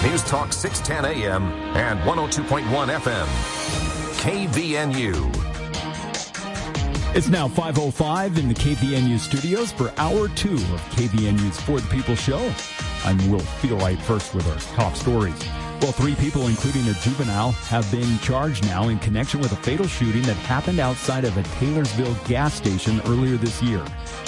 News Talk 610 AM and 102.1 FM. KVNU. It's now 5:05 in the KVNU studios for Hour 2 of KVNU's For the People show. I'm Will Feelwright, first with our top stories. Well, 3 people, including a juvenile, have been charged now in connection with a fatal shooting that happened outside of a Taylorsville gas station earlier this year.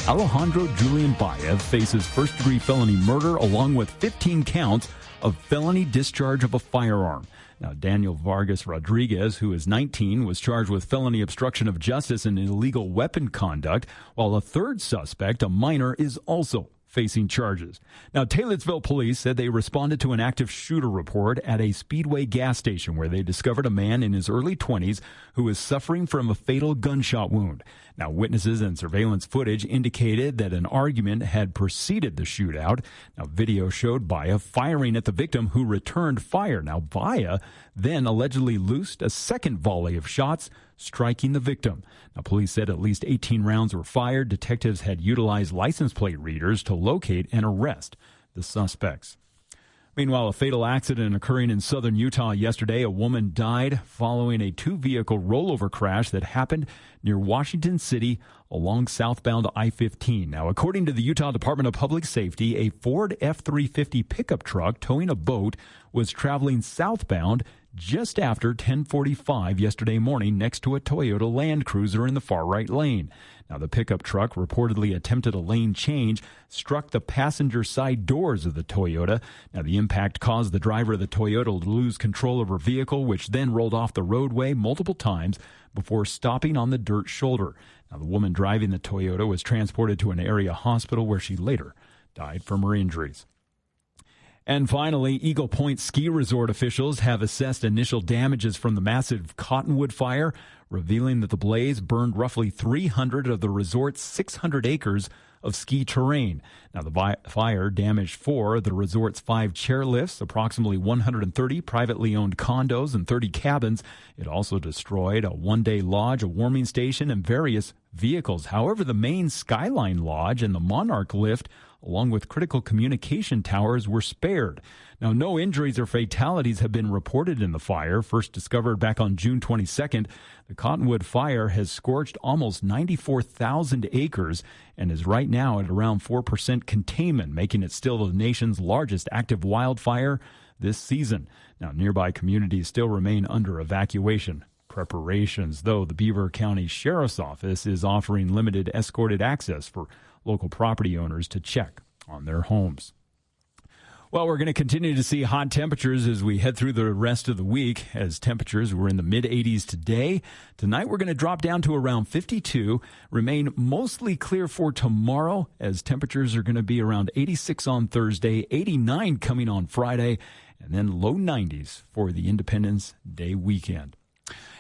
Alejandro Julian Baez faces first-degree felony murder along with 15 counts of felony discharge of a firearm. Now, Daniel Vargas Rodriguez, who is 19, was charged with felony obstruction of justice and illegal weapon conduct, while a third suspect, a minor, is also facing charges. Now, Taylorsville police said they responded to an active shooter report at a Speedway gas station where they discovered a man in his early 20s who was suffering from a fatal gunshot wound. Now, witnesses and surveillance footage indicated that an argument had preceded the shootout. Now, video showed Baez firing at the victim, who returned fire. Now, Baez then allegedly loosed a second volley of shots, striking the victim. Now, police said at least 18 rounds were fired. Detectives had utilized license plate readers to locate and arrest the suspects. Meanwhile, a fatal accident occurring in southern Utah yesterday. A woman died following a 2-vehicle rollover crash that happened near Washington City along southbound I-15. Now, according to the Utah Department of Public Safety, a Ford F-350 pickup truck towing a boat was traveling southbound just after 10:45 yesterday morning next to a Toyota Land Cruiser in the far right lane. Now, the pickup truck reportedly attempted a lane change, struck the passenger side doors of the Toyota. Now, the impact caused the driver of the Toyota to lose control of her vehicle, which then rolled off the roadway multiple times before stopping on the dirt shoulder. Now, the woman driving the Toyota was transported to an area hospital where she later died from her injuries. And finally, Eagle Point Ski Resort officials have assessed initial damages from the massive Cottonwood fire, revealing that the blaze burned roughly 300 of the resort's 600 acres of ski terrain. Now, the fire damaged 4 of the resort's 5 chairlifts, approximately 130 privately owned condos, and 30 cabins. It also destroyed a one-day lodge, a warming station, and various vehicles. However, the main Skyline Lodge and the Monarch Lift, along with critical communication towers, were spared. Now, no injuries or fatalities have been reported in the fire. First discovered back on June 22nd, the Cottonwood fire has scorched almost 94,000 acres and is right now at around 4% containment, making it still the nation's largest active wildfire this season. Now, nearby communities still remain under evacuation preparations, though the Beaver County Sheriff's Office is offering limited escorted access for local property owners to check on their homes. Well, we're going to continue to see hot temperatures as we head through the rest of the week, as temperatures were in the mid-80s today. Tonight, we're going to drop down to around 52, remain mostly clear for tomorrow, as temperatures are going to be around 86 on Thursday, 89 coming on Friday, and then low 90s for the Independence Day weekend.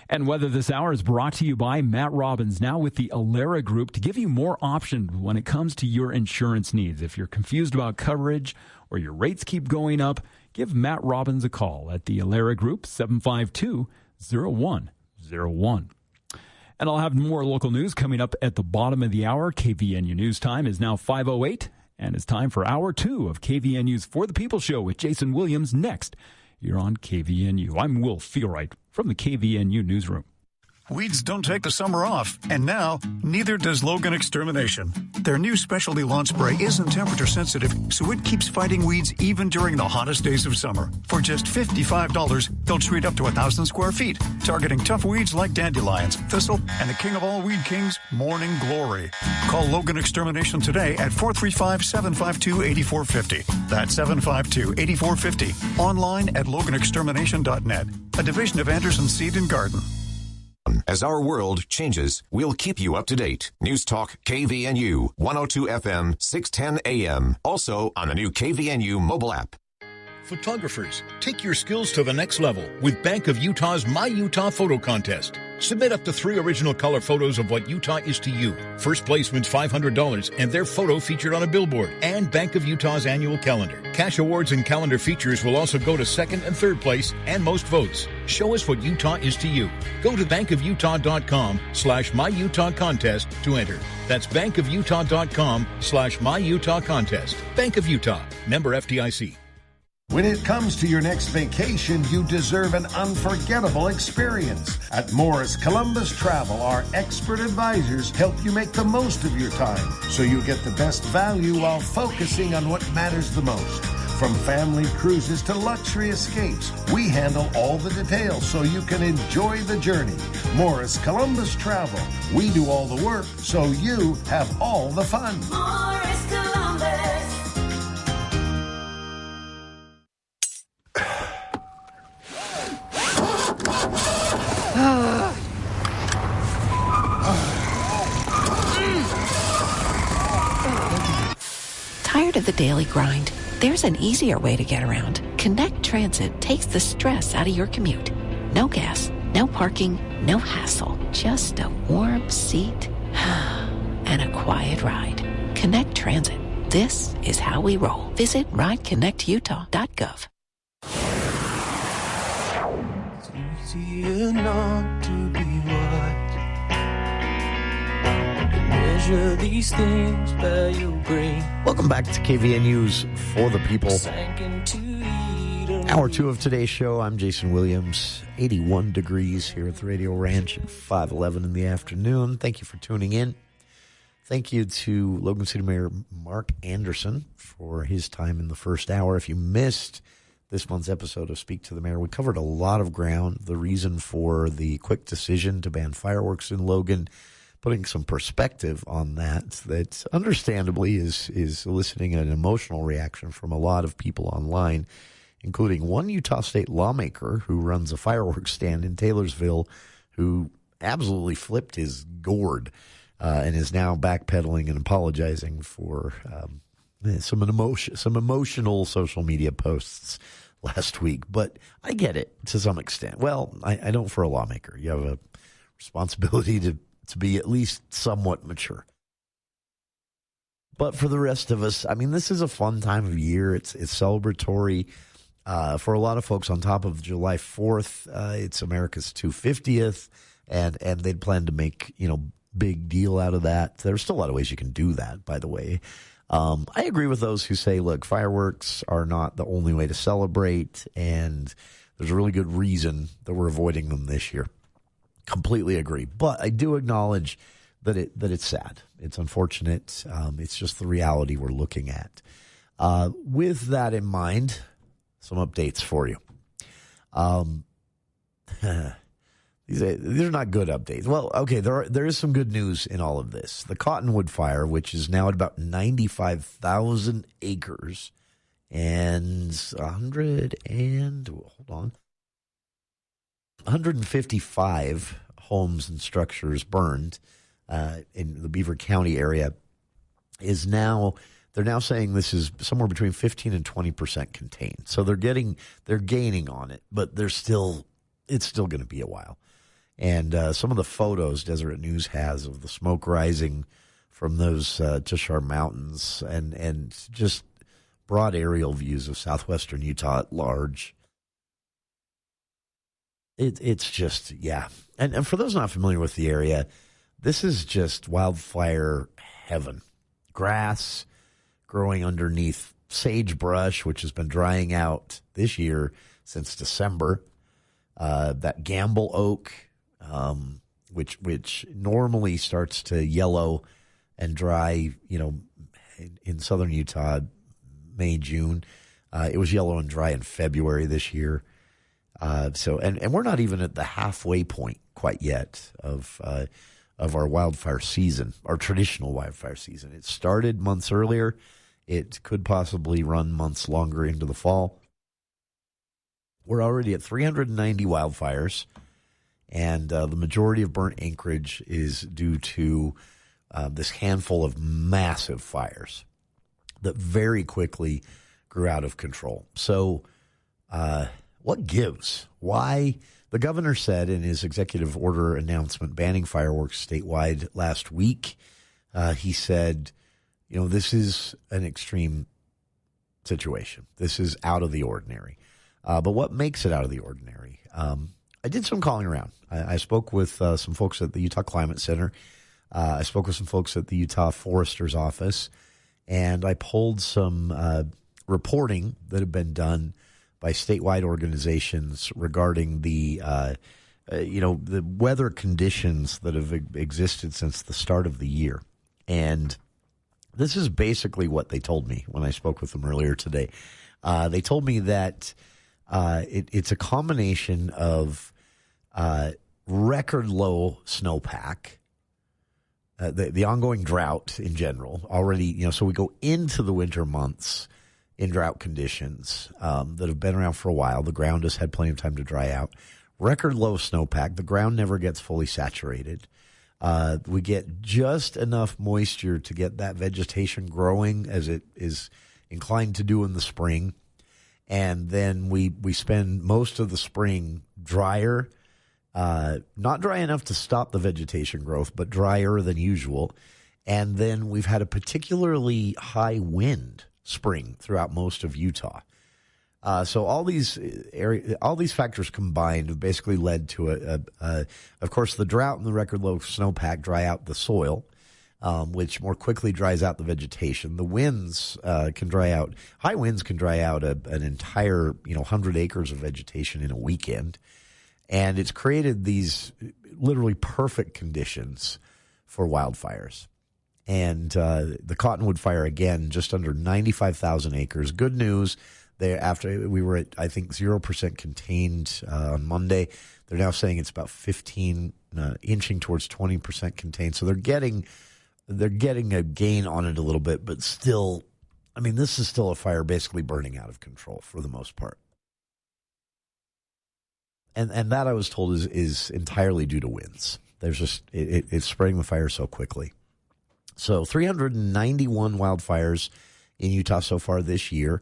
And weather this hour is brought to you by Matt Robbins, now with the Alera Group, to give you more options when it comes to your insurance needs. If you're confused about coverage or your rates keep going up, give Matt Robbins a call at the Alera Group, 752-0101. And I'll have more local news coming up at the bottom of the hour. KVNU News Time is now 5:08, and it's time for Hour 2 of KVNU's For the People show with Jason Williams next. You're on KVNU. I'm Will Feelwright from the KVNU Newsroom. Weeds don't take the summer off, and now, neither does Logan Extermination. Their new specialty lawn spray isn't temperature sensitive, so it keeps fighting weeds even during the hottest days of summer. For just $55, they'll treat up to 1,000 square feet, targeting tough weeds like dandelions, thistle, and the king of all weed kings, morning glory. Call Logan Extermination today at 435-752-8450. That's 752-8450. Online at loganextermination.net, a division of Anderson Seed and Garden. As our world changes, we'll keep you up to date. News Talk KVNU, 102 FM, 610 AM. Also on the new KVNU mobile app. Photographers, take your skills to the next level with Bank of Utah's My Utah Photo Contest. Submit up to 3 original color photos of what Utah is to you. First placement's $500 and their photo featured on a billboard and Bank of Utah's annual calendar. Cash awards and calendar features will also go to 2nd and 3rd place and most votes. Show us what Utah is to you. Go to bankofutah.com/MyUtahContest to enter. That's bankofutah.com/MyUtahContest. Bank of Utah. Member FDIC. When it comes to your next vacation, you deserve an unforgettable experience. At Morris Columbus Travel, our expert advisors help you make the most of your time so you get the best value while focusing on what matters the most. From family cruises to luxury escapes, we handle all the details so you can enjoy the journey. Morris Columbus Travel. We do all the work so you have all the fun. Morris Columbus. Tired of the daily grind? There's an easier way to get around. Connect Transit takes the stress out of your commute. No gas, no parking, no hassle. Just a warm seat and a quiet ride. Connect Transit. This is how we roll. Visit rideconnectutah.gov. It's easier not to be what. Measure these things by your brain. Welcome back to KVNU's For the People. Hour 2 of today's show. I'm Jason Williams. 81 degrees here at the Radio Ranch at 5:11 in the afternoon. Thank you for tuning in. Thank you to Logan City Mayor Mark Anderson for his time in the first hour. If you missed this month's episode of Speak to the Mayor, we covered a lot of ground. The reason for the quick decision to ban fireworks in Logan, putting some perspective on that understandably is eliciting an emotional reaction from a lot of people online, including one Utah State lawmaker who runs a fireworks stand in Taylorsville who absolutely flipped his gourd and is now backpedaling and apologizing for some emotional social media posts last week. But I get it to some extent. Well, I don't for a lawmaker. You have a responsibility to be at least somewhat mature. But for the rest of us, I mean, this is a fun time of year. It's celebratory. For a lot of folks, on top of July 4th, it's America's 250th, and they'd plan to make, big deal out of that. There's still a lot of ways you can do that, by the way. I agree with those who say, look, fireworks are not the only way to celebrate, and there's a really good reason that we're avoiding them this year. Completely agree. But I do acknowledge that it's sad. It's unfortunate. It's just the reality we're looking at. With that in mind, some updates for you. These are not good updates. Well, okay, there is some good news in all of this. The Cottonwood Fire, which is now at about 95,000 acres and 155 homes and structures burned in the Beaver County area, they're now saying this is somewhere between 15 and 20% contained. So they're gaining on it, but it's still going to be a while. And some of the photos Deseret News has of the smoke rising from those Tushar Mountains and just broad aerial views of southwestern Utah at large. It's just, yeah. And for those not familiar with the area, this is just wildfire heaven. Grass growing underneath sagebrush, which has been drying out this year since December. That Gamble oak, which normally starts to yellow and dry, in southern Utah, May, June. It was yellow and dry in February this year. And we're not even at the halfway point quite yet of our wildfire season, our traditional wildfire season. It started months earlier. It could possibly run months longer into the fall. We're already at 390 wildfires, and the majority of burnt acreage is due to this handful of massive fires that very quickly grew out of control. So what gives? Why? The governor said in his executive order announcement banning fireworks statewide last week, he said, this is an extreme situation. This is out of the ordinary. But what makes it out of the ordinary? I did some calling around. I spoke with some folks at the Utah Climate Center. I spoke with some folks at the Utah Forester's Office, and I pulled some reporting that have been done by statewide organizations regarding the weather conditions that have existed since the start of the year. And this is basically what they told me when I spoke with them earlier today. They told me that it's a combination of record low snowpack, the ongoing drought in general already, so we go into the winter months in drought conditions that have been around for a while. The ground has had plenty of time to dry out. Record low snowpack. The ground never gets fully saturated. We get just enough moisture to get that vegetation growing as it is inclined to do in the spring. And then we spend most of the spring drier, not dry enough to stop the vegetation growth, but drier than usual. And then we've had a particularly high wind spring throughout most of Utah. So all these factors combined have basically led to of course, the drought and the record low snowpack dry out the soil, which more quickly dries out the vegetation. The winds can dry out. High winds can dry out an entire 100 acres of vegetation in a weekend, and it's created these literally perfect conditions for wildfires. And the Cottonwood fire, again, just under 95,000 acres. Good news. After we were at, I think, 0% contained on Monday, they're now saying it's about 15, inching towards 20% contained. So they're getting a gain on it a little bit, but still, I mean, this is still a fire basically burning out of control for the most part. And that, I was told, is entirely due to winds. There's just it's spreading the fire so quickly. So 391 wildfires in Utah so far this year.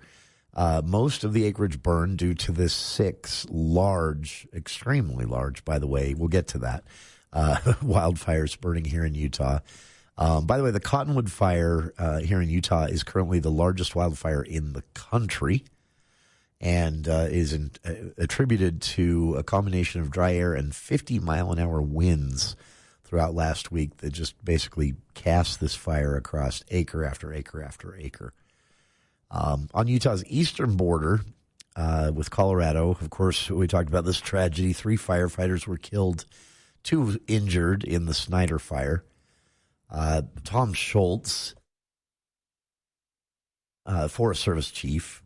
Most of the acreage burned due to this 6 large, extremely large, by the way, we'll get to that, wildfires burning here in Utah. By the way, the Cottonwood fire here in Utah is currently the largest wildfire in the country, and is attributed to a combination of dry air and 50-mile-an-hour winds throughout last week that just basically cast this fire across acre after acre after acre. On Utah's eastern border with Colorado, of course, we talked about this tragedy. 3 firefighters were killed, 2 injured in the Snyder fire. Tom Schultz, Forest Service chief,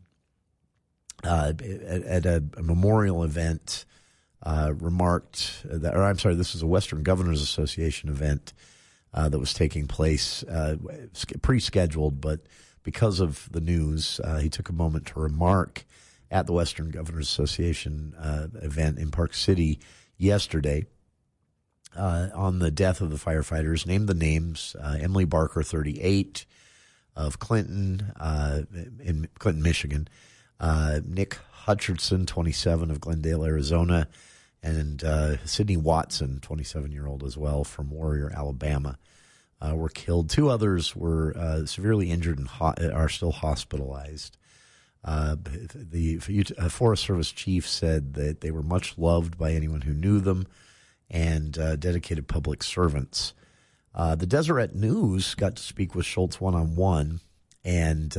at a memorial event, remarked that, this is a Western Governors Association event that was taking place, pre-scheduled, but because of the news, he took a moment to remark at the Western Governors Association event in Park City yesterday on the death of the firefighters. Named the names: Emily Barker, 38, of Clinton, in Clinton, Michigan; Nick Hutcherson, 27, of Glendale, Arizona; and Sydney Watson, 27-year-old as well, from Warrior, Alabama. Were killed. 2 others were severely injured and are still hospitalized. The Forest Service chief said that they were much loved by anyone who knew them, and dedicated public servants. The Deseret News got to speak with Schultz one-on-one, and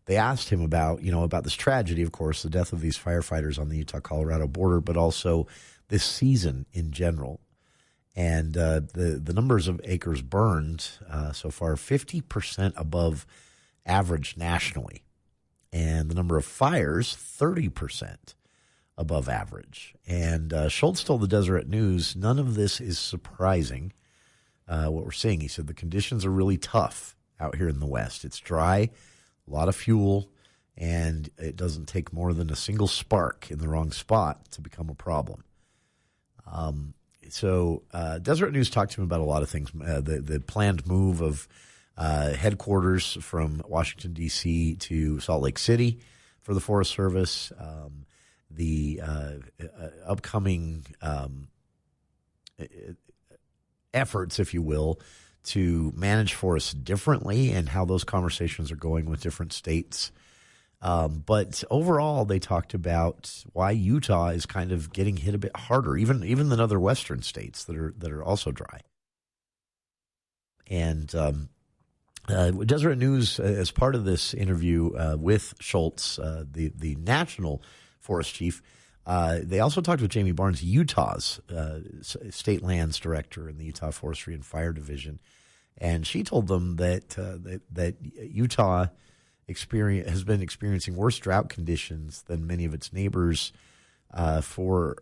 they asked him about this tragedy, of course, the death of these firefighters on the Utah-Colorado border, but also this season in general. And the numbers of acres burned so far, 50% above average nationally. And the number of fires, 30% above average. And Schultz told the Deseret News, none of this is surprising, what we're seeing. He said the conditions are really tough out here in the West. It's dry, a lot of fuel, and it doesn't take more than a single spark in the wrong spot to become a problem. So Deseret News talked to him about a lot of things. The planned move of headquarters from Washington, D.C. to Salt Lake City for the Forest Service, the upcoming efforts, if you will, to manage forests differently, and how those conversations are going with different states. But overall, they talked about why Utah is kind of getting hit a bit harder, even than other Western states that are also dry. And Deseret News, as part of this interview with Schultz, the national forest chief, they also talked with Jamie Barnes, Utah's state lands director in the Utah Forestry and Fire Division, and she told them that Utah has been experiencing worse drought conditions than many of its neighbors for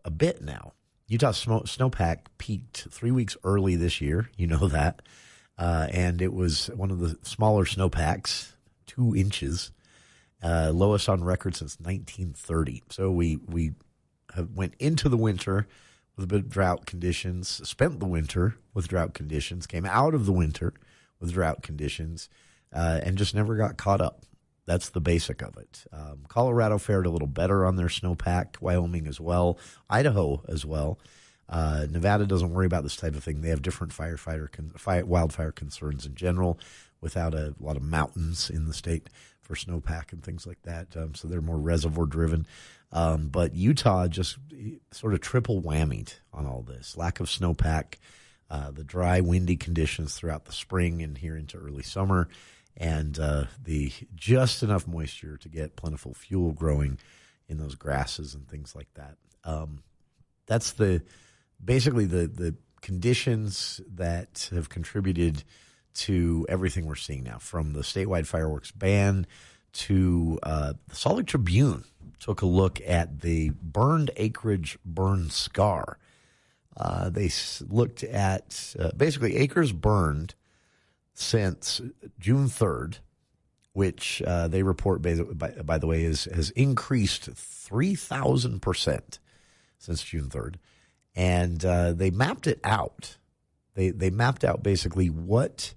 a bit now. Utah's snowpack peaked 3 weeks early this year. You know that. And it was one of the smaller snowpacks, 2 inches, lowest on record since 1930. So we went into the winter with a bit of drought conditions, spent the winter with drought conditions, came out of the winter with drought conditions, and just never got caught up. That's the basic of it. Colorado fared a little better on their snowpack, Wyoming as well, Idaho as well. Nevada doesn't worry about this type of thing. They have different wildfire concerns in general without a lot of mountains in the state for snowpack and things like that. So they're more reservoir driven. But Utah just sort of triple whammied on all this. Lack of snowpack, the dry, windy conditions throughout the spring and here into early summer, and the just enough moisture to get plentiful fuel growing in those grasses and things like that. That's basically the conditions that have contributed to everything we're seeing now, from the statewide fireworks ban to the Salt Lake Tribune took a look at the burned acreage burn scar. They looked at basically acres burned since June 3rd, which they report, by the way, has increased 3,000% since June 3rd. And they mapped it out. They mapped out basically what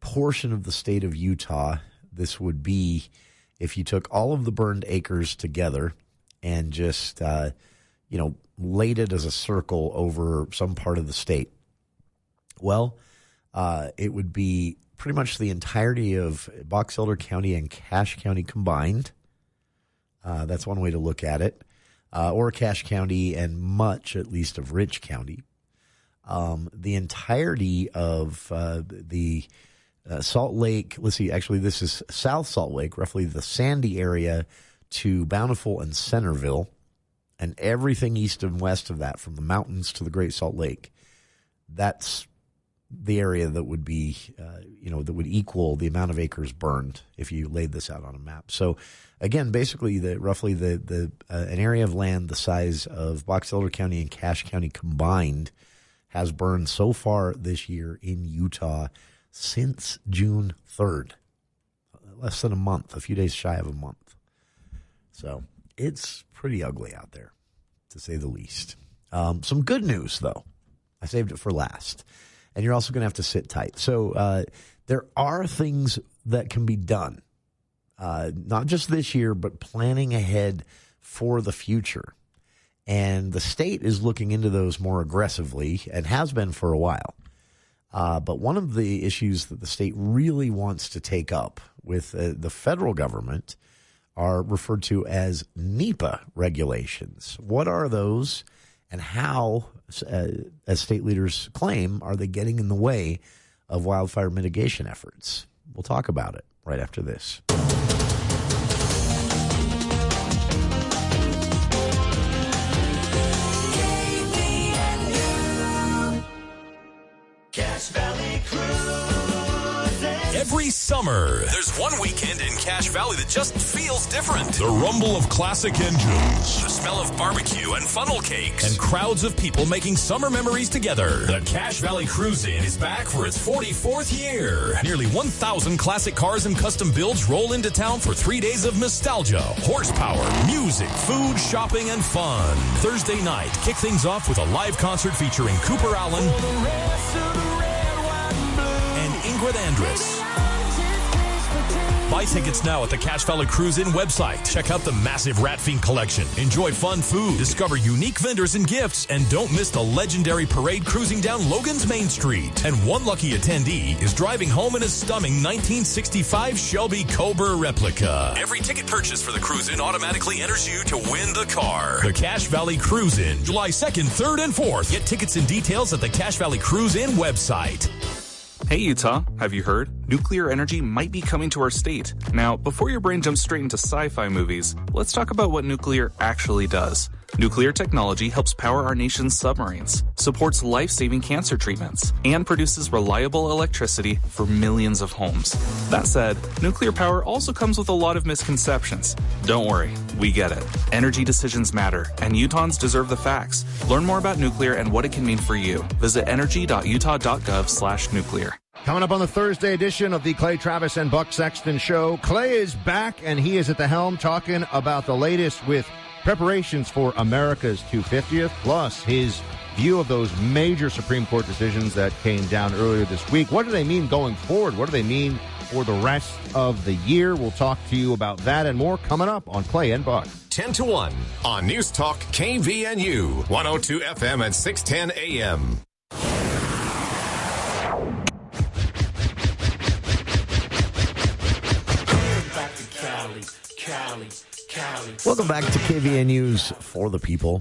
portion of the state of Utah this would be if you took all of the burned acres together and just, laid it as a circle over some part of the state. Well, it would be pretty much the entirety of Box Elder County and Cache County combined. That's one way to look at it. Or Cache County and much, at least, of Rich County. The entirety of the Salt Lake, let's see, actually this is South Salt Lake, roughly the Sandy area to Bountiful and Centerville, and everything east and west of that, from the mountains to the Great Salt Lake. That's the area that would be, that would equal the amount of acres burned if you laid this out on a map. So, again, basically, roughly an area of land the size of Box Elder County and Cache County combined has burned so far this year in Utah since June 3rd. Less than a month, a few days shy of a month. So it's pretty ugly out there, to say the least. Some good news, though. I saved it for last. And you're also going to have to sit tight. So there are things that can be done, not just this year, but planning ahead for the future. And the state is looking into those more aggressively and has been for a while. But one of the issues that the state really wants to take up with the federal government are referred to as NEPA regulations. What are those, and how, as state leaders claim, are they getting in the way of wildfire mitigation efforts? We'll talk about it right after this. Cache Valley Cruises. Every summer, there's one weekend in Cache Valley that just feels different. The rumble of classic engines, the smell of barbecue and funnel cakes, and crowds of people making summer memories together. The Cache Valley Cruise-In is back for its 44th year. Nearly 1,000 classic cars and custom builds roll into town for 3 days of nostalgia, horsepower, music, food, shopping, and fun. Thursday night, kick things off with a live concert featuring Cooper Allen and Ingrid Andress. Buy tickets now at the Cache Valley Cruise-In website. Check out the massive Rat Fiend collection. Enjoy fun food, discover unique vendors and gifts, and don't miss the legendary parade cruising down Logan's Main Street. And one lucky attendee is driving home in a stunning 1965 Shelby Cobra replica. Every ticket purchased for the Cruise-In automatically enters you to win the car. The Cache Valley Cruise-In, July 2nd, 3rd, and 4th. Get tickets and details at the Cache Valley Cruise-In website. Hey Utah, have you heard? Nuclear energy might be coming to our state. Now, before your brain jumps straight into sci-fi movies, let's talk about what nuclear actually does. Nuclear technology helps power our nation's submarines, supports life-saving cancer treatments, and produces reliable electricity for millions of homes. That said, nuclear power also comes with a lot of misconceptions. Don't worry, we get it. Energy decisions matter, and Utahns deserve the facts. Learn more about nuclear and what it can mean for you. Visit energy.utah.gov/nuclear. Coming up on the Thursday edition of the Clay Travis and Buck Sexton Show, Clay is back, and he is at the helm talking about the latest with preparations for America's 250th, plus his view of those major Supreme Court decisions that came down earlier this week. What do they mean going forward? What do they mean for the rest of the year? We'll talk to you about that and more coming up on Clay and Buck. 10 to 1 on News Talk KVNU, 102 FM and 610 AM. Welcome back to KVNU's For the People.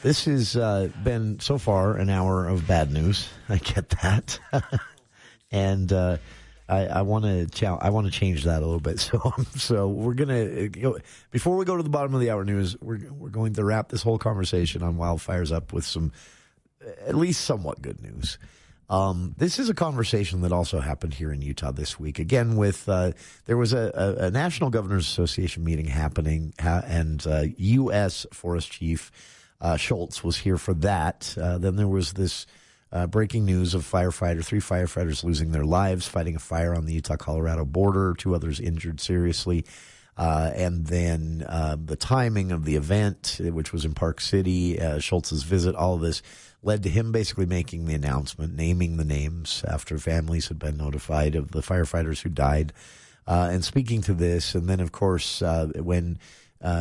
This has been, so far, an hour of bad news. I get that. And I want to change that a little bit. So we're going to go, before we go to the bottom of the hour news, we're going to wrap this whole conversation on wildfires up with some at least somewhat good news. This is a conversation that also happened here in Utah this week. Again, with there was a National Governors Association meeting happening, and U.S. Forest Chief Schultz was here for that. Then there was this breaking news of three firefighters losing their lives fighting a fire on the Utah-Colorado border, 2 others injured seriously. And then the timing of the event, which was in Park City, Schultz's visit, all of this led to him basically making the announcement, naming the names after families had been notified of the firefighters who died, and speaking to this. And then, of course, when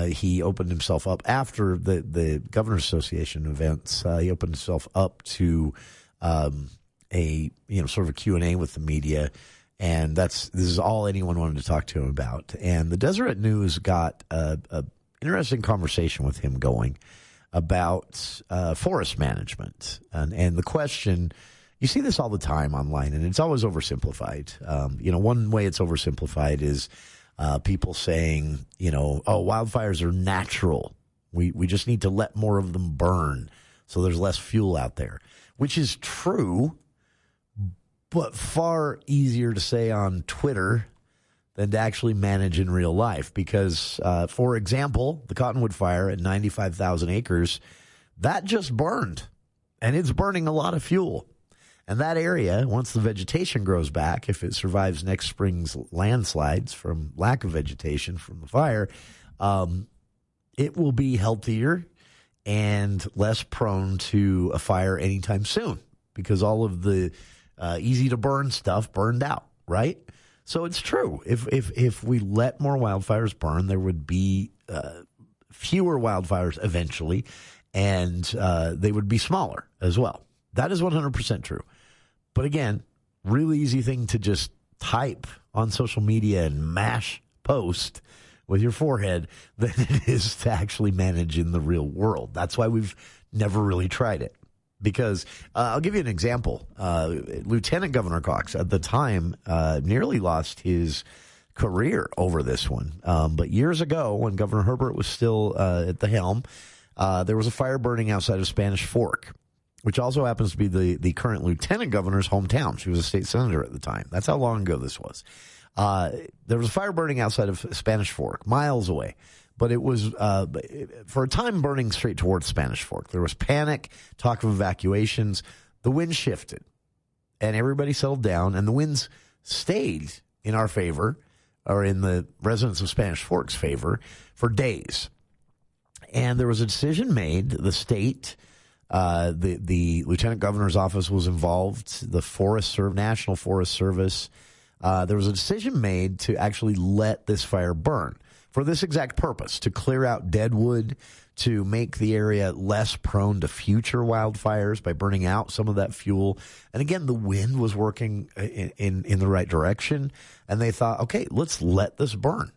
he opened himself up after the Governors Association events, he opened himself up to a sort of a Q&A with the media. And this is all anyone wanted to talk to him about. And the Deseret News got a interesting conversation with him going about forest management. And the question, you see this all the time online, and it's always oversimplified. One way it's oversimplified is people saying, wildfires are natural. We just need to let more of them burn so there's less fuel out there, which is true, but far easier to say on Twitter than to actually manage in real life. Because, for example, the Cottonwood Fire at 95,000 acres, that just burned, and it's burning a lot of fuel. And that area, once the vegetation grows back, if it survives next spring's landslides from lack of vegetation from the fire, it will be healthier and less prone to a fire anytime soon, because all of the easy-to-burn stuff burned out, right? So it's true. If we let more wildfires burn, there would be fewer wildfires eventually, and they would be smaller as well. That is 100% true. But again, really easy thing to just type on social media and mash post with your forehead than it is to actually manage in the real world. That's why we've never really tried it. Because I'll give you an example. Lieutenant Governor Cox at the time nearly lost his career over this one. But years ago, when Governor Herbert was still at the helm, there was a fire burning outside of Spanish Fork, which also happens to be the current lieutenant governor's hometown. She was a state senator at the time. That's how long ago this was. There was a fire burning outside of Spanish Fork, miles away. But it was, for a time, burning straight towards Spanish Fork. There was panic, talk of evacuations. The wind shifted, and everybody settled down, and the winds stayed in our favor, or in the residents of Spanish Fork's favor, for days. And there was a decision made. The state, the lieutenant governor's office was involved, the National Forest Service. There was a decision made to actually let this fire burn, for this exact purpose, to clear out dead wood, to make the area less prone to future wildfires by burning out some of that fuel. And again, the wind was working in the right direction, and they thought, okay, let's let this burn,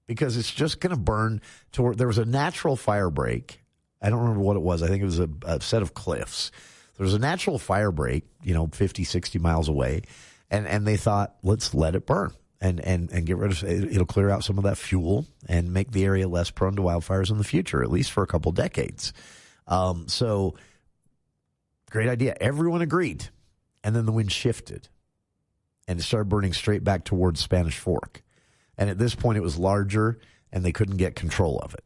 because it's just going to burn toward. There was a natural fire break. I don't remember what it was. I think it was a set of cliffs. There's a natural fire break, 50, 60 miles away. And they thought, let's let it burn and get rid of it. It'll clear out some of that fuel and make the area less prone to wildfires in the future, at least for a couple decades. So great idea. Everyone agreed. And then the wind shifted and it started burning straight back towards Spanish Fork. And at this point, it was larger and they couldn't get control of it.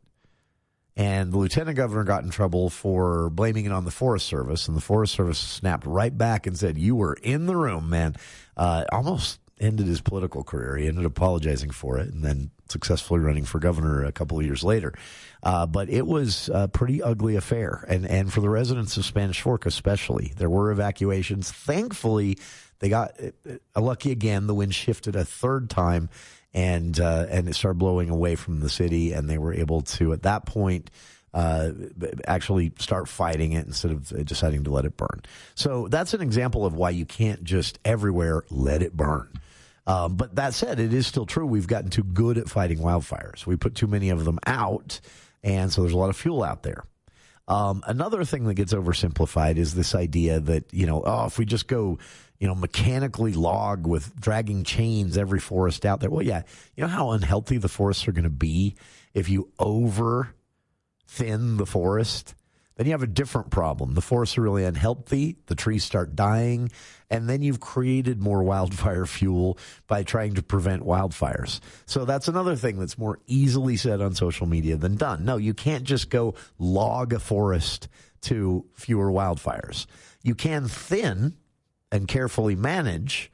And the lieutenant governor got in trouble for blaming it on the Forest Service, and the Forest Service snapped right back and said, you were in the room, man. Almost ended his political career. He ended up apologizing for it and then successfully running for governor a couple of years later. But it was a pretty ugly affair. And for the residents of Spanish Fork especially, there were evacuations. Thankfully, they got lucky again. The wind shifted a third time. And it started blowing away from the city, and they were able to, at that point, actually start fighting it instead of deciding to let it burn. So that's an example of why you can't just everywhere let it burn. But that said, it is still true. We've gotten too good at fighting wildfires. We put too many of them out, and so there's a lot of fuel out there. Another thing that gets oversimplified is this idea that, if we just go mechanically log with dragging chains every forest out there. Well, yeah, you know how unhealthy the forests are going to be if you over thin the forest? Then you have a different problem. The forests are really unhealthy. The trees start dying. And then you've created more wildfire fuel by trying to prevent wildfires. So that's another thing that's more easily said on social media than done. No, you can't just go log a forest to fewer wildfires. You can thin and carefully manage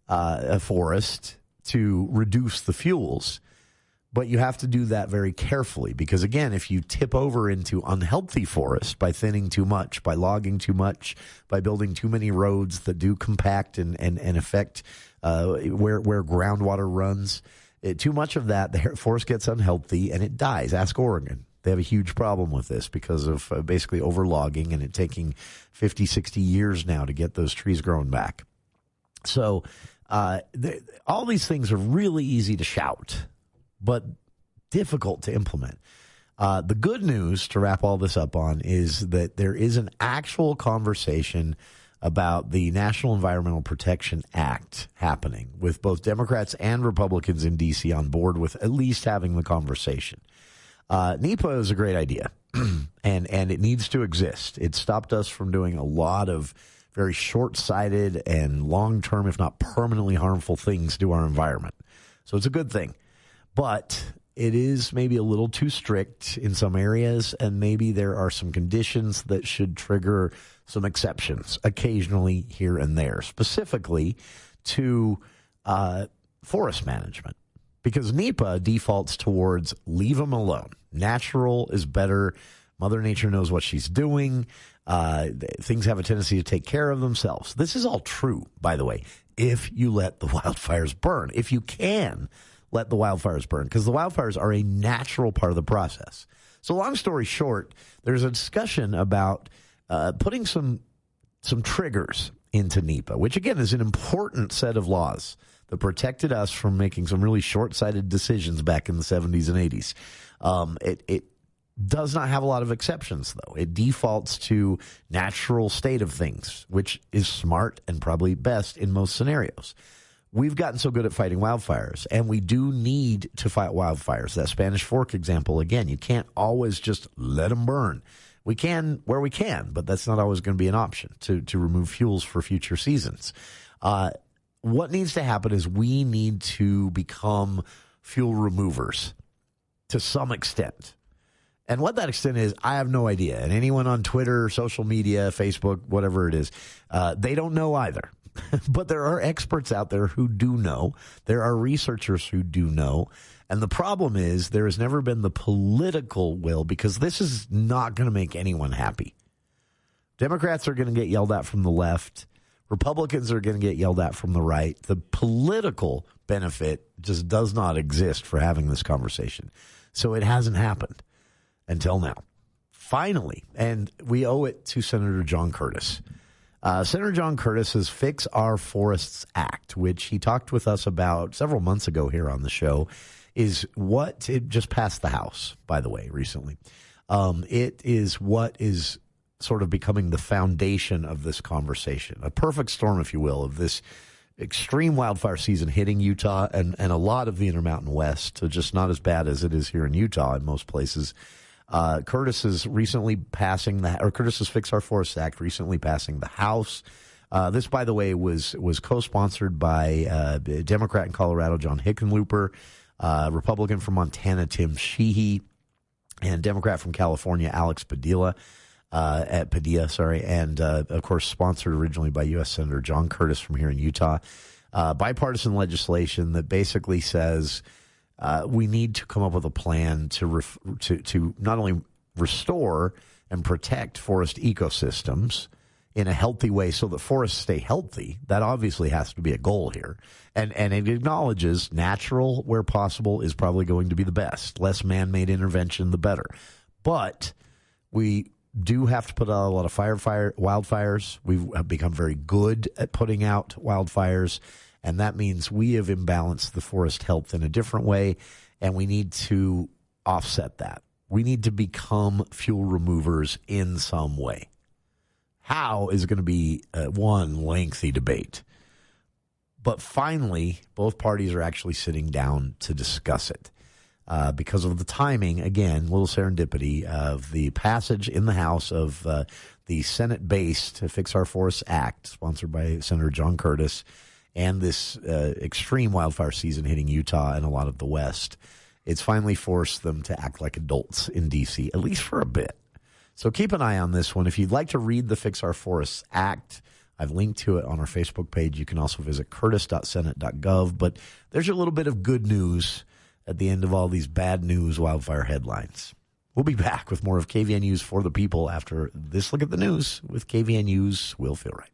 a forest to reduce the fuels. But you have to do that very carefully because, again, if you tip over into unhealthy forest by thinning too much, by logging too much, by building too many roads that do compact and affect where groundwater runs, too much of that, the forest gets unhealthy and it dies. Ask Oregon. They have a huge problem with this because of basically overlogging and it taking 50, 60 years now to get those trees growing back. So all these things are really easy to shout, but difficult to implement. The good news to wrap all this up on is that there is an actual conversation about the National Environmental Protection Act happening with both Democrats and Republicans in D.C. on board with at least having the conversation. NEPA is a great idea, and it needs to exist. It stopped us from doing a lot of very short-sighted and long-term, if not permanently harmful things to our environment. So it's a good thing. But it is maybe a little too strict in some areas, and maybe there are some conditions that should trigger some exceptions occasionally here and there, specifically to forest management. Because NEPA defaults towards leave them alone. Natural is better. Mother Nature knows what she's doing. Things have a tendency to take care of themselves. This is all true, by the way, if you let the wildfires burn. If you can let the wildfires burn, because the wildfires are a natural part of the process. So long story short, there's a discussion about putting some triggers into NEPA, which, again, is an important set of laws that protected us from making some really short-sighted decisions back in the 70s and 80s. It does not have a lot of exceptions, though. It defaults to natural state of things, which is smart and probably best in most scenarios. We've gotten so good at fighting wildfires, and we do need to fight wildfires. That Spanish Fork example, again, you can't always just let them burn. We can where we can, but that's not always going to be an option to remove fuels for future seasons. What needs to happen is we need to become fuel removers to some extent. And what that extent is, I have no idea. And anyone on Twitter, social media, Facebook, whatever it is, they don't know either. But there are experts out there who do know. There are researchers who do know. And the problem is there has never been the political will, because this is not going to make anyone happy. Democrats are going to get yelled at from the left. Republicans are going to get yelled at from the right. The political benefit just does not exist for having this conversation. So it hasn't happened until now. Finally, and we owe it to Senator John Curtis. Senator John Curtis's Fix Our Forests Act, which he talked with us about several months ago here on the show, is what it just passed the House, by the way, recently. It is what is sort of becoming the foundation of this conversation. A perfect storm, if you will, of this extreme wildfire season hitting Utah and a lot of the Intermountain West, so just not as bad as it is here in Utah in most places. Curtis's Fix Our Forests Act recently passing the House. This, by the way, was co-sponsored by a Democrat in Colorado, John Hickenlooper, Republican from Montana, Tim Sheehy, and Democrat from California, Alex Padilla, and of course sponsored originally by U.S. Senator John Curtis from here in Utah. Bipartisan legislation that basically says we need to come up with a plan to not only restore and protect forest ecosystems in a healthy way so that forests stay healthy. That obviously has to be a goal here. And it acknowledges natural, where possible, is probably going to be the best. Less man-made intervention, the better. But we do have to put out a lot of wildfires. We've become very good at putting out wildfires, and that means we have imbalanced the forest health in a different way, and we need to offset that. We need to become fuel removers in some way. How is going to be one lengthy debate. But finally, both parties are actually sitting down to discuss it. Because of the timing, again, little serendipity of the passage in the House of the Senate-based Fix Our Forests Act, sponsored by Senator John Curtis, and this extreme wildfire season hitting Utah and a lot of the West. It's finally forced them to act like adults in D.C., at least for a bit. So keep an eye on this one. If you'd like to read the Fix Our Forests Act, I've linked to it on our Facebook page. You can also visit curtis.senate.gov. But there's a little bit of good news at the end of all these bad news wildfire headlines. We'll be back with more of KVNU's For the People after this look at the news with KVNU's Will Feel Right.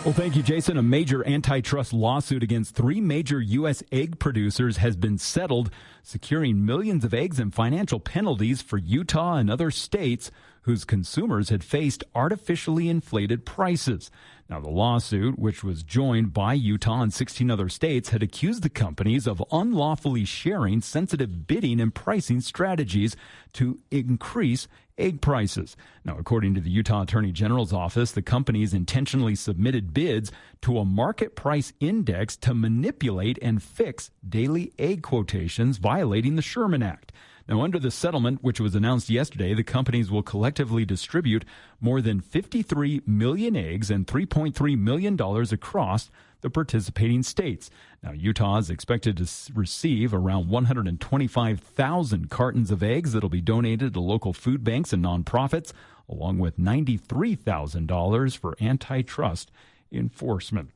Well, thank you, Jason. A major antitrust lawsuit against 3 major U.S. egg producers has been settled, securing millions of eggs and financial penalties for Utah and other states whose consumers had faced artificially inflated prices. Now, the lawsuit, which was joined by Utah and 16 other states, had accused the companies of unlawfully sharing sensitive bidding and pricing strategies to increase egg prices. Now, according to the Utah Attorney General's office, the companies intentionally submitted bids to a market price index to manipulate and fix daily egg quotations, violating the Sherman Act. Now, under the settlement, which was announced yesterday, the companies will collectively distribute more than 53 million eggs and $3.3 million across the participating states. Now, Utah is expected to receive around 125,000 cartons of eggs that will be donated to local food banks and nonprofits, along with $93,000 for antitrust enforcement.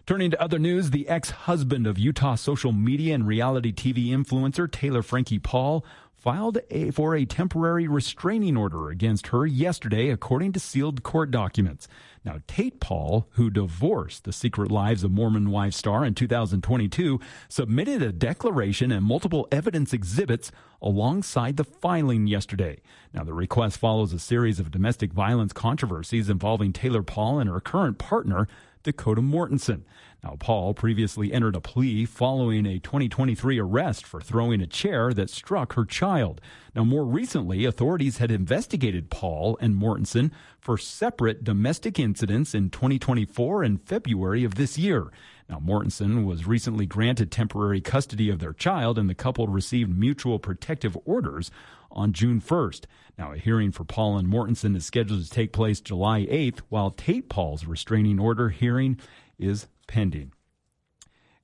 Turning to other news, the ex-husband of Utah social media and reality TV influencer Taylor Frankie Paul filed for a temporary restraining order against her yesterday, according to sealed court documents. Now, Tate Paul, who divorced the Secret Lives of Mormon Wife star in 2022, submitted a declaration and multiple evidence exhibits alongside the filing yesterday. Now, the request follows a series of domestic violence controversies involving Taylor Paul and her current partner, Dakota Mortensen. Now, Paul previously entered a plea following a 2023 arrest for throwing a chair that struck her child. Now, more recently, authorities had investigated Paul and Mortensen for separate domestic incidents in 2024 and February of this year. Now, Mortensen was recently granted temporary custody of their child, and the couple received mutual protective orders on June 1st. Now, a hearing for Paul and Mortensen is scheduled to take place July 8th, while Tate Paul's restraining order hearing is pending.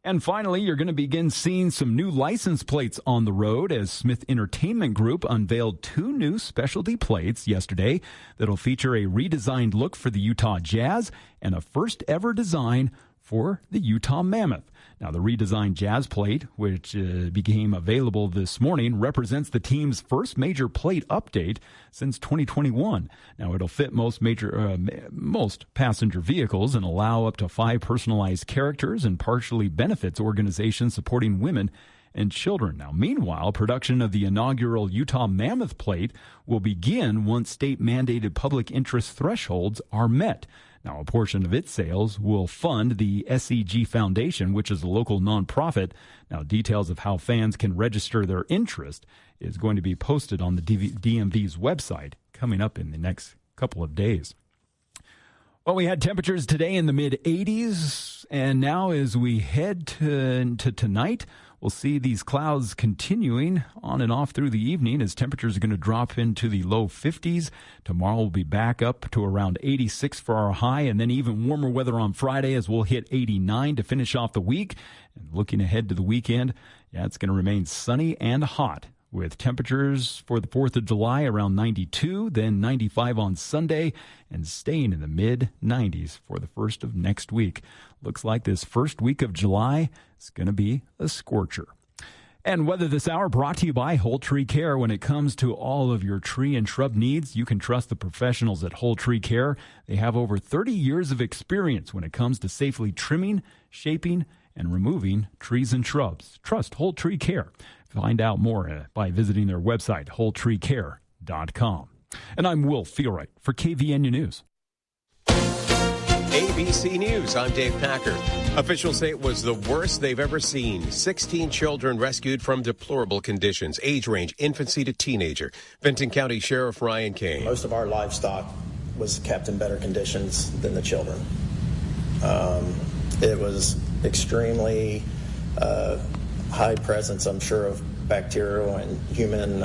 And finally, you're going to begin seeing some new license plates on the road as Smith Entertainment Group unveiled 2 new specialty plates yesterday that'll feature a redesigned look for the Utah Jazz and a first-ever design for the Utah Mammoth. Now, the redesigned Jazz plate, which became available this morning, represents the team's first major plate update since 2021. Now, it'll fit most passenger vehicles and allow up to 5 personalized characters and partially benefits organizations supporting women and children. Now, meanwhile, production of the inaugural Utah Mammoth plate will begin once state-mandated public interest thresholds are met. Now, a portion of its sales will fund the SEG Foundation, which is a local nonprofit. Now, details of how fans can register their interest is going to be posted on the DMV's website coming up in the next couple of days. Well, we had temperatures today in the mid-80s, and now as we head to tonight, we'll see these clouds continuing on and off through the evening as temperatures are going to drop into the low 50s. Tomorrow we'll be back up to around 86 for our high, and then even warmer weather on Friday as we'll hit 89 to finish off the week. And looking ahead to the weekend, it's going to remain sunny and hot, with temperatures for the 4th of July around 92, then 95 on Sunday, and staying in the mid-90s for the first of next week. Looks like this first week of July is going to be a scorcher. And weather this hour brought to you by Whole Tree Care. When it comes to all of your tree and shrub needs, you can trust the professionals at Whole Tree Care. They have over 30 years of experience when it comes to safely trimming, shaping, and removing trees and shrubs. Trust Whole Tree Care. Find out more by visiting their website, wholetreecare.com. And I'm Will Feelright for KVNU News. ABC News, I'm Dave Packer. Officials say it was the worst they've ever seen. 16 children rescued from deplorable conditions, age range infancy to teenager. Benton County Sheriff Ryan Kane. Most of our livestock was kept in better conditions than the children. It was extremely high presence, I'm sure, of bacterial and human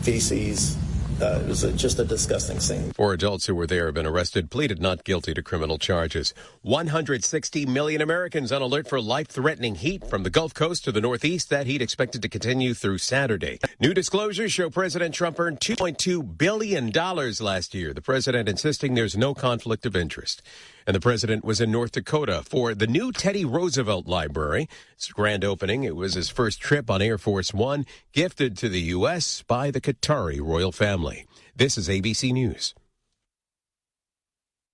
feces. It was just a disgusting scene. 4 adults who were there have been arrested, pleaded not guilty to criminal charges. 160 million Americans on alert for life-threatening heat from the Gulf Coast to the Northeast. That heat expected to continue through Saturday. New disclosures show President Trump earned $2.2 billion last year. The president insisting there's no conflict of interest. And the president was in North Dakota for the new Teddy Roosevelt Library. It's a grand opening. It was his first trip on Air Force One, gifted to the U.S. by the Qatari royal family. This is ABC News.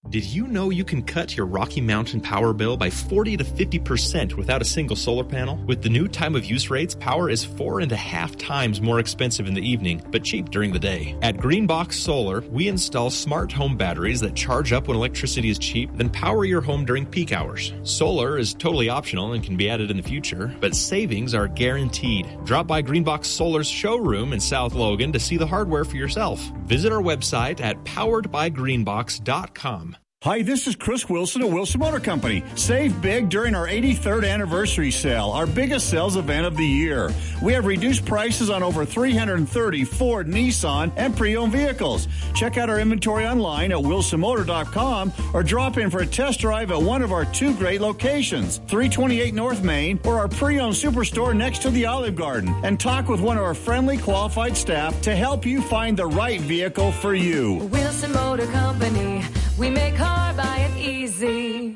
Did you know you can cut your Rocky Mountain power bill by 40 to 50% without a single solar panel? With the new time of use rates, power is 4.5 times more expensive in the evening, but cheap during the day. At Greenbox Solar, we install smart home batteries that charge up when electricity is cheap, then power your home during peak hours. Solar is totally optional and can be added in the future, but savings are guaranteed. Drop by Greenbox Solar's showroom in South Logan to see the hardware for yourself. Visit our website at poweredbygreenbox.com. Hi, this is Chris Wilson of Wilson Motor Company. Save big during our 83rd anniversary sale, our biggest sales event of the year. We have reduced prices on over 330 Ford, Nissan, and pre-owned vehicles. Check out our inventory online at wilsonmotor.com or drop in for a test drive at one of our 2 great locations, 328 North Main or our pre-owned superstore next to the Olive Garden, and talk with one of our friendly, qualified staff to help you find the right vehicle for you. Wilson Motor Company. We make car buying easy.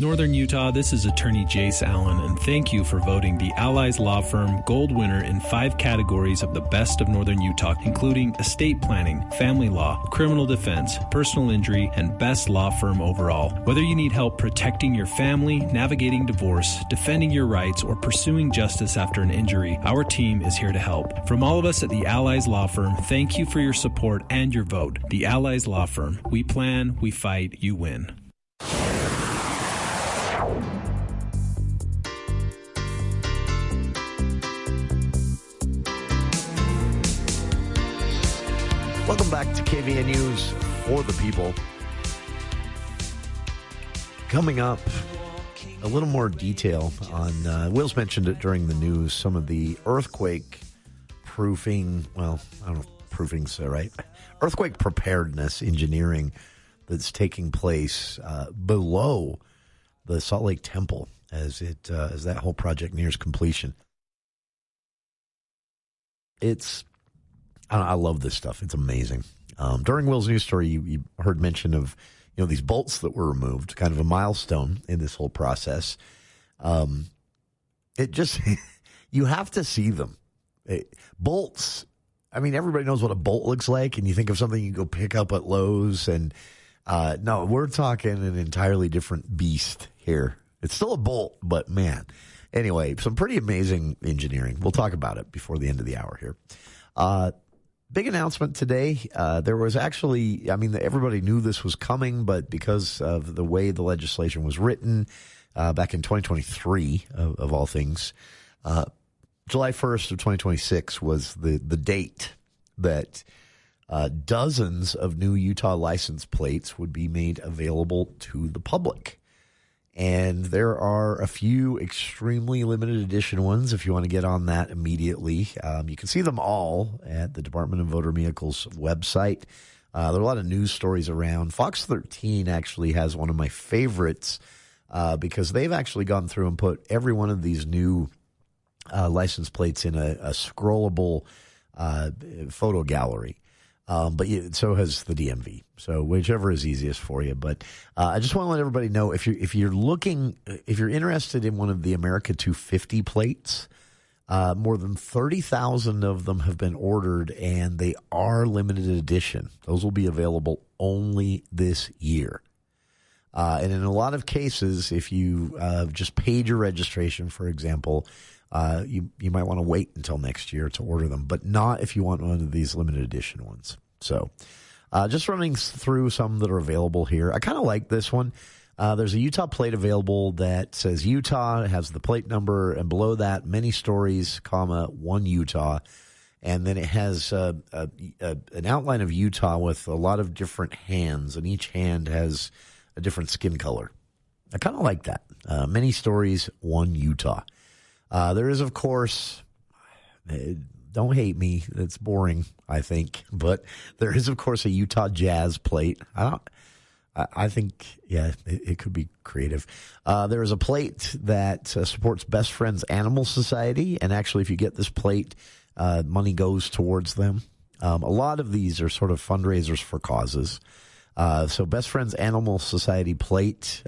Northern Utah, this is attorney Jace Allen, and thank you for voting the Allies Law Firm Gold winner in 5 categories of the best of Northern Utah, including estate planning, family law, criminal defense, personal injury, and best law firm overall. Whether you need help protecting your family, navigating divorce, defending your rights, or pursuing justice after an injury, our team is here to help. From all of us at the Allies Law Firm, thank you for your support and your vote. The Allies Law Firm. We plan, we fight, you win. Welcome back to KVN News for the people. Coming up, a little more detail on, Will's mentioned it during the news, some of the earthquake proofing, well, I don't know if proofing's right, earthquake preparedness engineering that's taking place below the Salt Lake Temple as that whole project nears completion. I love this stuff. It's amazing. During Will's news story, you heard mention of these bolts that were removed, kind of a milestone in this whole process. It just you have to see them. Bolts. I mean, everybody knows what a bolt looks like, and you think of something you go pick up at Lowe's, and no, we're talking an entirely different beast here. It's still a bolt, but man. Anyway, some pretty amazing engineering. We'll talk about it before the end of the hour here. big announcement today. There was actually, everybody knew this was coming, but because of the way the legislation was written back in 2023, of all things, July 1st of 2026 was the date that dozens of new Utah license plates would be made available to the public. And there are a few extremely limited edition ones if you want to get on that immediately. You can see them all at the Department of Motor Vehicles website. There are a lot of news stories around. Fox 13 actually has one of my favorites because they've actually gone through and put every one of these new license plates in a scrollable photo gallery. But so has the DMV. So whichever is easiest for you. But I just want to let everybody know if you're interested in one of the America 250 plates, more than 30,000 of them have been ordered, and they are limited edition. Those will be available only this year. And in a lot of cases, if you just paid your registration, for example, you might want to wait until next year to order them, but not if you want one of these limited edition ones. So just running through some that are available here. I kind of like this one. There's a Utah plate available that says Utah, it has the plate number, and below that, many stories, comma, 1 Utah. And then it has an outline of Utah with a lot of different hands, and each hand has a different skin color. I kind of like that. Many stories, 1 Utah. There is, of course, don't hate me, it's boring, I think, but there is, of course, a Utah Jazz plate. I think, yeah, it could be creative. There is a plate that supports Best Friends Animal Society, and actually, if you get this plate, money goes towards them. A lot of these are sort of fundraisers for causes. So Best Friends Animal Society plate.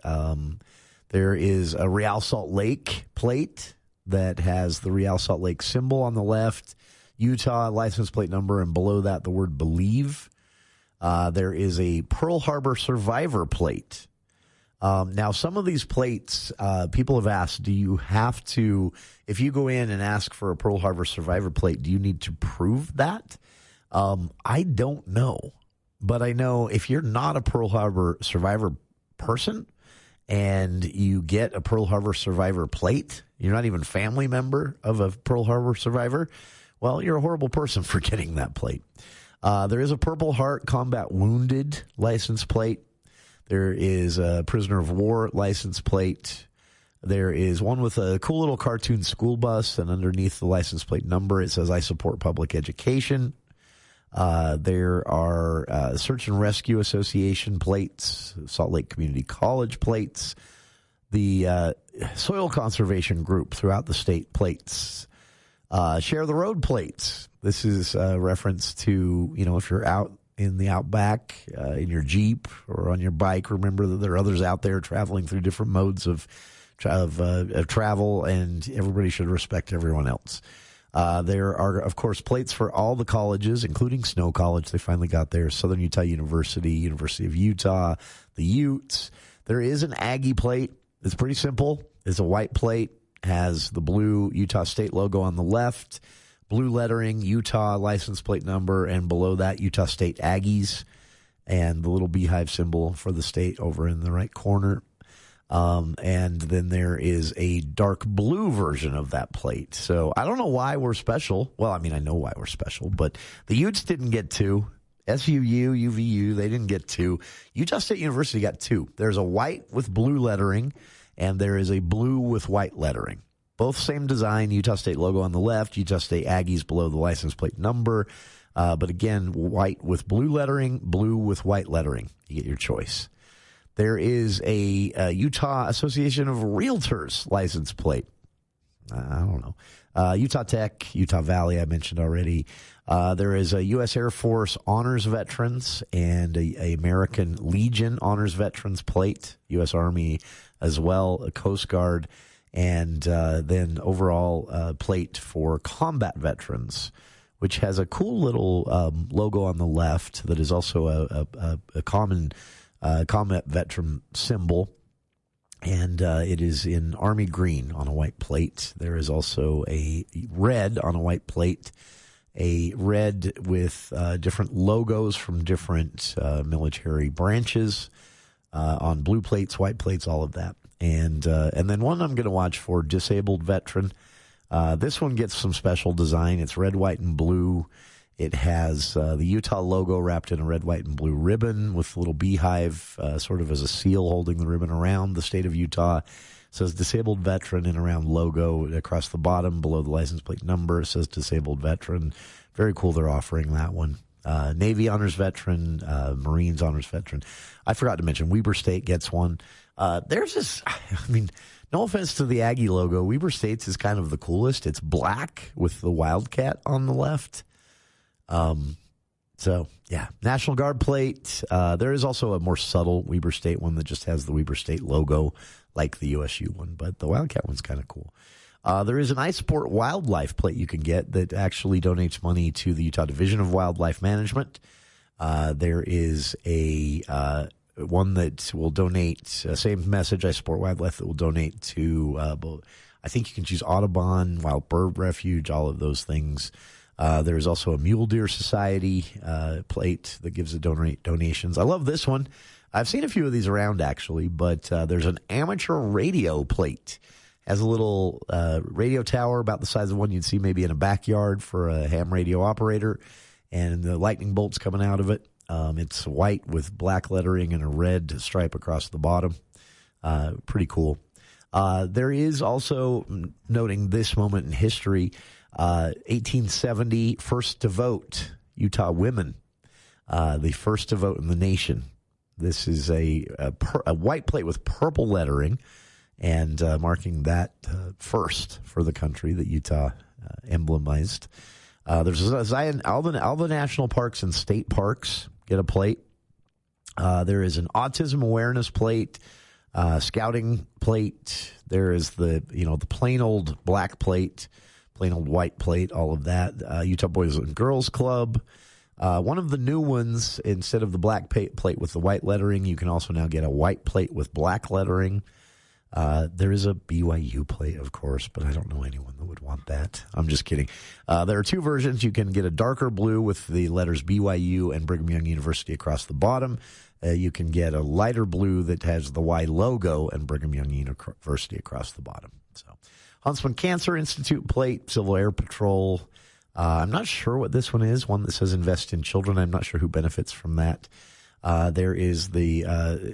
There is a Real Salt Lake plate that has the Real Salt Lake symbol on the left, Utah license plate number, and below that the word believe. There is a Pearl Harbor Survivor plate. Now, some of these plates, people have asked, do you have to, if you go in and ask for a Pearl Harbor Survivor plate, do you need to prove that? I don't know. But I know if you're not a Pearl Harbor Survivor person and you get a Pearl Harbor Survivor plate, you're not even family member of a Pearl Harbor Survivor, well, you're a horrible person for getting that plate. There is a Purple Heart Combat Wounded license plate. There is a Prisoner of War license plate. There is one with a cool little cartoon school bus, and underneath the license plate number, it says, I support public education. There are Search and Rescue Association plates, Salt Lake Community College plates, the Soil Conservation Group throughout the state plates, Share the Road plates. This is a reference to, if you're out in the outback, in your Jeep or on your bike, remember that there are others out there traveling through different modes of travel, and everybody should respect everyone else. There are, of course, plates for all the colleges, including Snow College. They finally got there. Southern Utah University, University of Utah, the Utes. There is an Aggie plate. It's pretty simple. It's a white plate, has the blue Utah State logo on the left, blue lettering, Utah license plate number, and below that, Utah State Aggies, and the little beehive symbol for the state over in the right corner. And then there is a dark blue version of that plate. So I don't know why we're special. Well, I know why we're special, but the Utes didn't get 2. SUU, UVU, they didn't get 2. Utah State University got 2. There's a white with blue lettering, and there is a blue with white lettering. Both same design, Utah State logo on the left, Utah State Aggies below the license plate number. But again, white with blue lettering, blue with white lettering. You get your choice. There is a Utah Association of Realtors license plate. I don't know. Utah Tech, Utah Valley, I mentioned already. There is a U.S. Air Force Honors Veterans and a American Legion Honors Veterans plate, U.S. Army as well, a Coast Guard, and then overall plate for combat veterans, which has a cool little logo on the left that is also a common combat veteran symbol, and it is in army green on a white plate. There is also a red on a white plate, a red with different logos from different military branches on blue plates, white plates, all of that. And then one I'm going to watch for disabled veteran. This one gets some special design. It's red, white, and blue. It has the Utah logo wrapped in a red, white, and blue ribbon with a little beehive sort of as a seal holding the ribbon around the state of Utah. It says disabled veteran and around logo across the bottom below the license plate number. It says disabled veteran. Very cool they're offering that one. Navy honors veteran, Marines honors veteran. I forgot to mention Weber State gets one. There's this, no offense to the Aggie logo. Weber State's is kind of the coolest. It's black with the Wildcat on the left. National Guard plate. There is also a more subtle Weber State one that just has the Weber State logo like the USU one, but the Wildcat one's kind of cool. There is an iSport Wildlife plate you can get that actually donates money to the Utah Division of Wildlife Management. There is a one that will donate, same message, iSport Wildlife, that will donate to, I think you can choose Audubon, Wild Bird Refuge, all of those things. There's also a Mule Deer Society plate that gives donations. I love this one. I've seen a few of these around, actually, but there's an amateur radio plate. Has a little radio tower about the size of one you'd see maybe in a backyard for a ham radio operator, and the lightning bolts coming out of it. It's white with black lettering and a red stripe across the bottom. Pretty cool. There is also, noting this moment in history, 1870, first to vote, Utah women, the first to vote in the nation. This is a white plate with purple lettering and marking that first for the country that Utah emblemized. There's all the national parks and state parks get a plate. There is an autism awareness plate, scouting plate. There is the plain old black plate, plain old white plate, all of that. Utah Boys and Girls Club. One of the new ones, instead of the black plate with the white lettering, you can also now get a white plate with black lettering. There is a BYU plate, of course, but I don't know anyone that would want that. I'm just kidding. There are two versions. You can get a darker blue with the letters BYU and Brigham Young University across the bottom. You can get a lighter blue that has the Y logo and Brigham Young University across the bottom. So, Huntsman Cancer Institute plate, Civil Air Patrol. I'm not sure what this one is. One that says invest in children. I'm not sure who benefits from that. There is the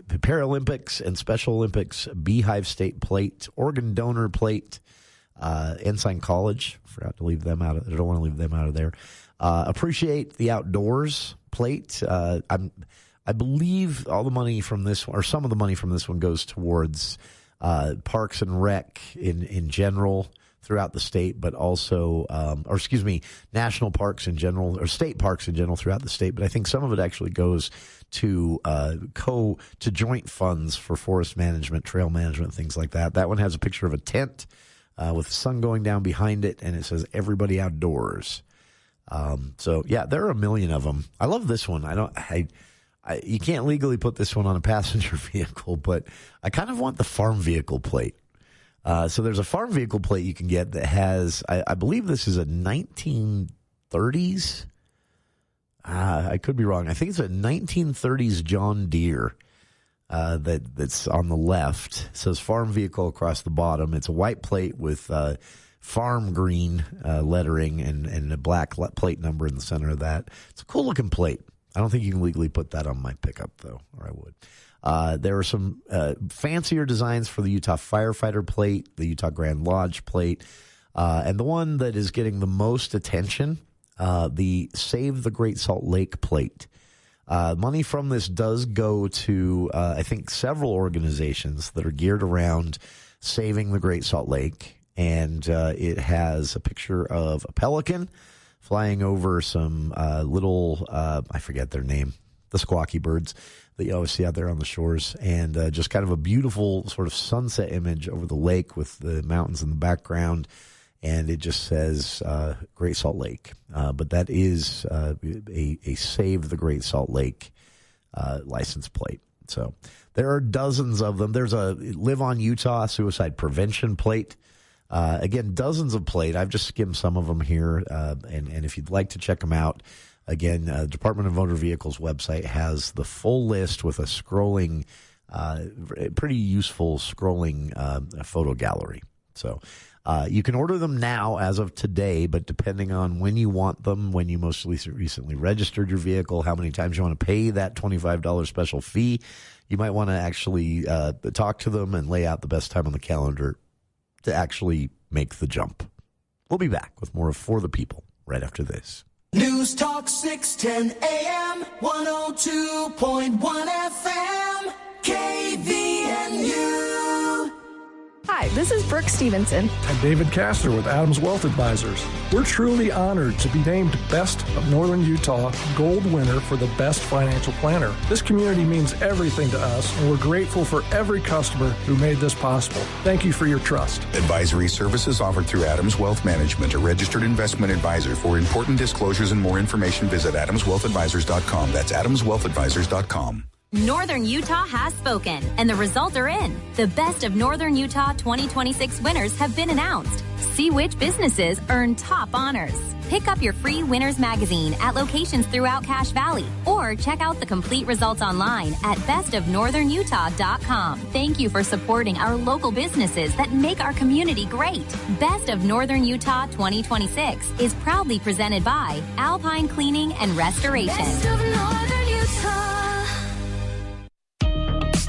Paralympics and Special Olympics Beehive State plate, Organ Donor plate, Ensign College. Forgot to leave them out. I don't want to leave them out of there. Appreciate the Outdoors plate. I believe all the money from this one, or some of the money from this one, goes towards Parks and Rec in general throughout the state, but also, national parks in general, or state parks in general throughout the state. But I think some of it actually goes to joint funds for forest management, trail management, things like that. That one has a picture of a tent with the sun going down behind it, and it says "Everybody Outdoors." There are a million of them. I love this one. You can't legally put this one on a passenger vehicle, but I kind of want the farm vehicle plate. So there's a farm vehicle plate you can get that has, I believe this is a 1930s. I could be wrong. I think it's a 1930s John Deere that's on the left. It says farm vehicle across the bottom. It's a white plate with farm green lettering and a black plate number in the center of that. It's a cool looking plate. I don't think you can legally put that on my pickup, though, or I would. There are some fancier designs for the Utah Firefighter plate, the Utah Grand Lodge plate, and the one that is getting the most attention, the Save the Great Salt Lake plate. Money from this does go to, I think, several organizations that are geared around saving the Great Salt Lake, and it has a picture of a pelican flying over some little, I forget their name, the squawky birds that you always see out there on the shores, and just kind of a beautiful sort of sunset image over the lake with the mountains in the background, and it just says Great Salt Lake. But that is a Save the Great Salt Lake license plate. So there are dozens of them. There's a Live on Utah suicide prevention plate. Again, dozens of plate. I've just skimmed some of them here. And if you'd like to check them out, again, Department of Motor Vehicles website has the full list with a scrolling, pretty useful scrolling photo gallery. So you can order them now as of today, but depending on when you want them, when you most recently registered your vehicle, how many times you want to pay that $25 special fee, you might want to actually talk to them and lay out the best time on the calendar to actually make the jump. We'll be back with more of For the People right after this. News Talk 610 AM, 102.1 FM, KVNU. Hi, this is Brooke Stevenson. I'm David Castor with Adams Wealth Advisors. We're truly honored to be named Best of Northern Utah Gold winner for the best financial planner. This community means everything to us, and we're grateful for every customer who made this possible. Thank you for your trust. Advisory services offered through Adams Wealth Management, a registered investment advisor. For important disclosures and more information, visit adamswealthadvisors.com. That's adamswealthadvisors.com. Northern Utah has spoken, and the results are in. The Best of Northern Utah 2026 winners have been announced. See which businesses earn top honors. Pick up your free Winners Magazine at locations throughout Cache Valley, or check out the complete results online at bestofnorthernutah.com. Thank you for supporting our local businesses that make our community great. Best of Northern Utah 2026 is proudly presented by Alpine Cleaning and Restoration. Best of Northern Utah.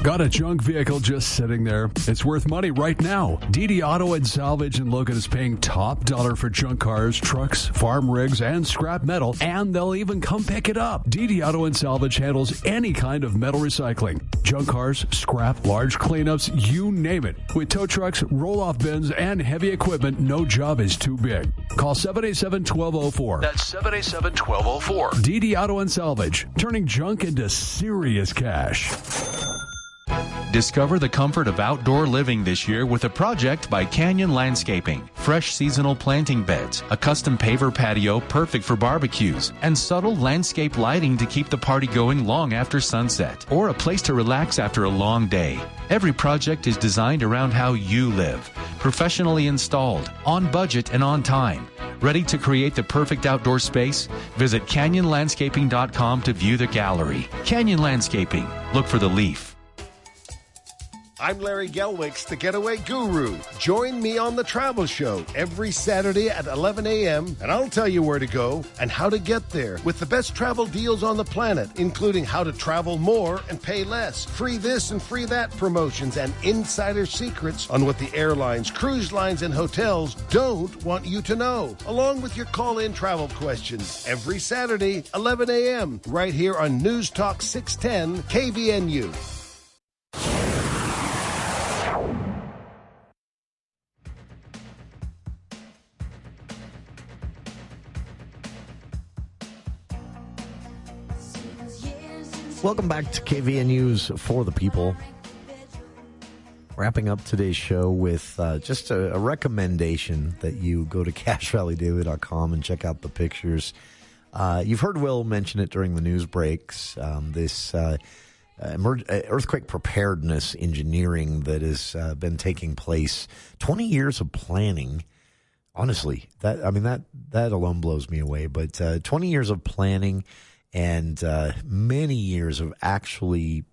Got a junk vehicle just sitting there? It's worth money right now. DD Auto and Salvage in Logan is paying top dollar for junk cars, trucks, farm rigs, and scrap metal, and they'll even come pick it up. DD Auto and Salvage handles any kind of metal recycling. Junk cars, scrap, large cleanups, you name it. With tow trucks, roll-off bins, and heavy equipment, no job is too big. Call 787-1204. That's 787-1204. DD Auto and Salvage, turning junk into serious cash. Discover the comfort of outdoor living this year with a project by Canyon Landscaping. Fresh seasonal planting beds, a custom paver patio perfect for barbecues, and subtle landscape lighting to keep the party going long after sunset, or a place to relax after a long day. Every project is designed around how you live. Professionally installed, on budget and on time. Ready to create the perfect outdoor space? Visit canyonlandscaping.com to view the gallery. Canyon Landscaping. Look for the leaf. I'm Larry Gelwicks, the Getaway Guru. Join me on The Travel Show every Saturday at 11 a.m., and I'll tell you where to go and how to get there with the best travel deals on the planet, including how to travel more and pay less, free this and free that promotions, and insider secrets on what the airlines, cruise lines, and hotels don't want you to know, along with your call-in travel questions every Saturday, 11 a.m., right here on News Talk 610 KVNU. Welcome back to KVNU's For the People. Wrapping up today's show with just a recommendation that you go to CacheValleyDaily.com and check out the pictures. You've heard Will mention it during the news breaks. This earthquake preparedness engineering that has been taking place. 20 years of planning. Honestly, that alone blows me away. But 20 years of planning. And many years of actually,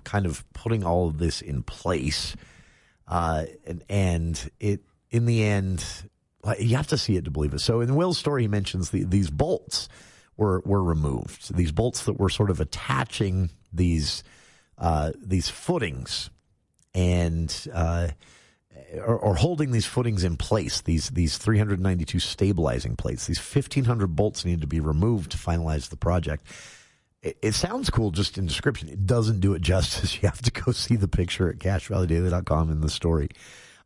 kind of putting all of this in place. And it, in the end, you have to see it to believe it. So in Will's story, he mentions these bolts were removed. These bolts that were sort of attaching these footings and or holding these footings in place, these 392 stabilizing plates, these 1,500 bolts needed to be removed to finalize the project. It sounds cool just in description. It doesn't do it justice. You have to go see the picture at CacheValleyDaily.com in the story.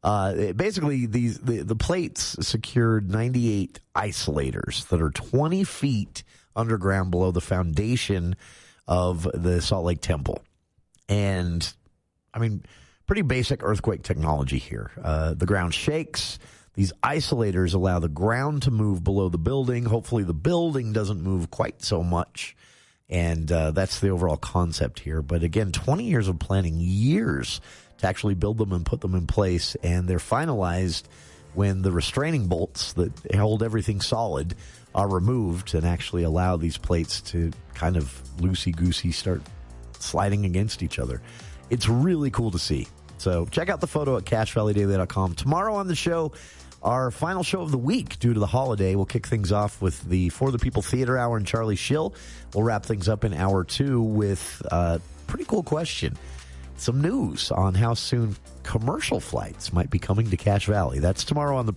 Basically, the plates secured 98 isolators that are 20 feet underground below the foundation of the Salt Lake Temple. And, pretty basic earthquake technology here. The ground shakes. These isolators allow the ground to move below the building. Hopefully the building doesn't move quite so much. And that's the overall concept here. But again, 20 years of planning, years to actually build them and put them in place. And they're finalized when the restraining bolts that hold everything solid are removed and actually allow these plates to kind of loosey-goosey start sliding against each other. It's really cool to see. So check out the photo at CashValleyDaily.com. Tomorrow on the show, our final show of the week due to the holiday. We'll kick things off with the For the People Theater Hour and Charlie Schill. We'll wrap things up in hour 2 with a pretty cool question. Some news on how soon commercial flights might be coming to Cache Valley. That's tomorrow on the